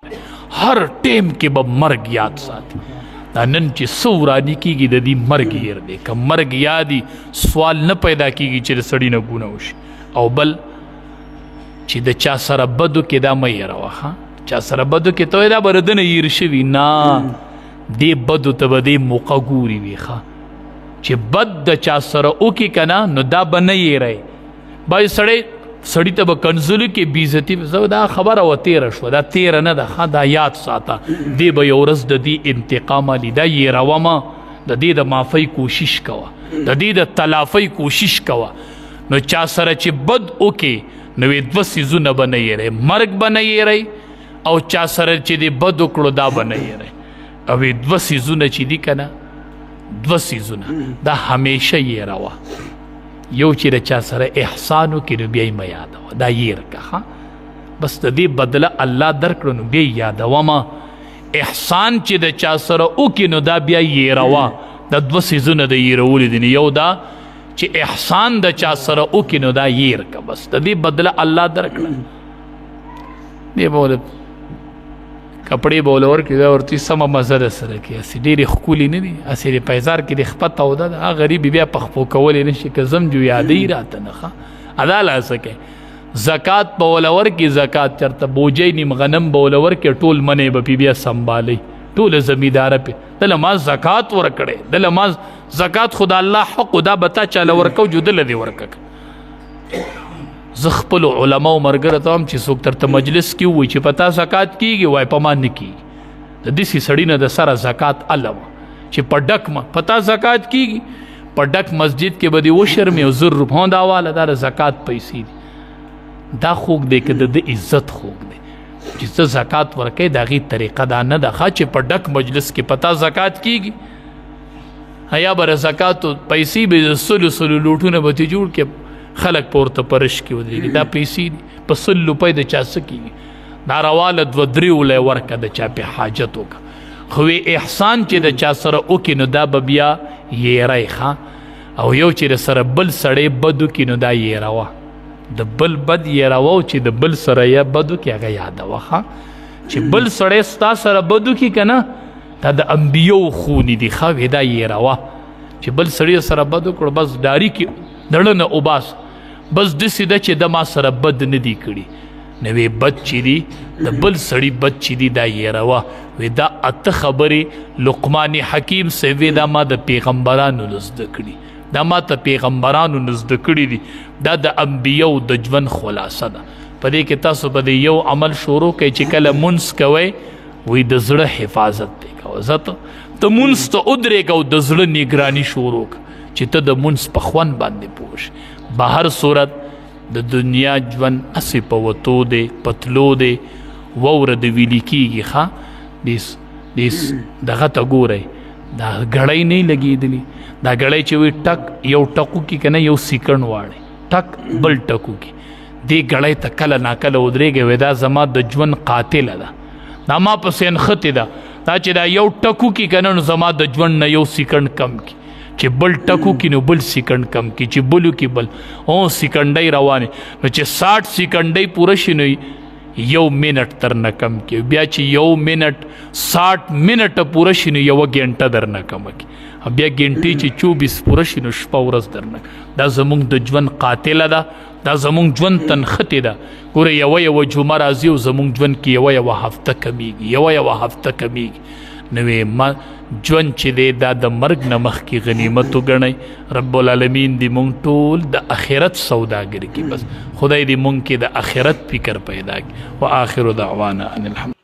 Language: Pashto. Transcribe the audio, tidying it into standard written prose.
هر ټیم کې به مرګ یاد ساتي. دا نن چې څه وراني کېږي د دې مرګ هیر دی. که مرګ یادي سوال نه پیدا کېږي چې د سړي نه ګناه وشي. او بل چې د چا سره بدو کې دا مه هېروه. چا سره بدو کې ته دا به د نه هیر شوي نه، دې بدو ته به دې موقع ګوري وي چې بد د چا سره وکړي که نه نو دا به نه هېروي. باید سړي ته به کنځلو کې بېعزتي دا خبره وه تېره شوه، دا تېره نه ده، دا یاد ساته. دې به یو ورځ د دې انتقام علي، دا هېروه مه، د دې د معافۍ کوشش کوه، د دې د تلافۍ کوشش کوه. نو چا سره چې بد وکړي نو دوه څیزونه به نه هېروي، مرګ به نه هېروي او چا سره چې دې بد وکړو دا به نه هېروي. او دوه څیزونه چې دي که نه، دوه څیزونه دا همیشه هېروه. یو چې د چا سره احسان وکړي نو بیا یې مه یادوه، دا هېر که. بس د دې بدله الله درکړو نو بیا یې یادوه مه. احسان چې د چا سره وکړي نو دا بیا یې هېروه. دا دوه څیزونه د هېرولي دي. یو دا چې احسان د چا سره وکړي نو دا هېر که، بس د دې بدله الله درکړه. دې به کپړې به ورله ورکړي، دا ورته سمه مزه در سره کوي. هسې ډېرې ښکلي نه دي، هسې د پیزار کې د خپه توده ده. هغه غریب بیا پخپو کولی نه شي که زم جو یادوي راته نه ښه ادا له هڅه کوي. زکات به ورله ورکړي، زکات چېرته بوجۍ نیم غنم به ورله ورکړي، ټول منې به پې بیا سنبالوي، ټوله زمینداره پې. دله ما زکات ورکړی، دله ما زکات خو د الله حق دا به تا چاله ورکو جو دله دې ورکه. زه خپلو علماو ملګرو ته هم چې څوک درته مجلس کې ووایي چې په تا زکات کېږي، وایي په ما نه کېږي. د داسې سړي نه د سره زکات الوه چې په ډک په تا زکات کېږي، په ډک مسجد کې به دې وشرمې او 1000 روپۍ دا واله، دا د زکات پیسې دي. دا خوږ دی که د ده عزت خوږ دی چې څه زکات ورکوي. د هغې طریقه دا نه ده چې په ډک مجلس کې په تا زکات کېږي. یا به د زکاتو پیسې به د 100 لوټونه به ترې جوړ کړي، خلک په ورته پرش کې ودرېږي. دا پیسې دي په 100 روپۍ د چا څه کېږي؟ دا رواله 2-3 ولی ورکه، د چا پې حاجت وکړه. خو احسان چې د چا سره وکړي نو دا به بیا هېری ښه. او یو چې د سره بل سړی بد وکړي نو دا هېروه، د بل بد هېروه، او چې د بل سره یا بد وکړي هغه یادوه ښه. چې بل سړی ستا سره بد وکړي که نه، دا د انبیو خونې دي ښه، دا یېروه. چې بل سړي سره بد وکړو بس ډاري کې دړه نه اوباس، بس داسې ده چې د ما سره بد نه دي کړي. نو وی بد چې دي د بل سړي بد چې دي دا هېروه. وی دا 8 خبرې لقمان حکیم صاحب دا ما د پیغمبرانو نه زده کړي، دا ما ته پیغمبرانو نه زده کړي دي. دا د انبیو د ژوند خلاصه ده. په دې کې تاسو به د یو عمل شروع کوئ چې کله مونځ کوئ، وی د زړه حفاظت دی کوه. ته مونځ ته ودرېږه او د زړه نګراني شروع کړه چې ته د مونځ په خوند باندې پوه شې. به هر صورت د دنیا ژوند هسې په وتو دی، په تلو دی، واوره د ویلي کېږي ښه. دغه ته ګورئ، دا ګړۍ نه لګېدلي. دا ګړۍ چې وي ټک یو ټکو کې که نه یو سیکنډ واړئ، ټک بل ټکو کې. دې ګړۍ ته کله ناکله ودرېږئ، وایي دا زما د ژوند قاتله ده، دا ما پسې نښتې ده. دا چې دا یو ټکو کې که نه نو زما د ژوند نه یو سیکنډ کم کړي، چې بل ټکو کې نو بل سیکنډ کم کړي، چې بلو کې بل سیکنډۍ روانې. نو چې 60 سیکنډۍ پوره شي نو 1 منټ تر نه کم کړي. بیا چې 1 منټ 60 منټه پوره شي نو 1 ګنټه در نه کمه کړي. بیا ګنټې چې 24 پوره شي نو شپه ورځ در نه. دا زمونږ د ژوند قاتله ده، دا زمونږ ژوند تنښتې ده. ګوره یوه جمعه راځي او زمونږ ژوند کې یوه هفته کمیږي، یوه هفته کمیږي. نو ژوند چې دی دا د مرګ نه مخکې غنیمت وګڼئ. رب العالمین دې مونږ ټول د آخرت سوداګر کړي. بس خدای دې مونږ کې د آخرت فکر پیدا کړي. و آخر دعوانا ان الحمد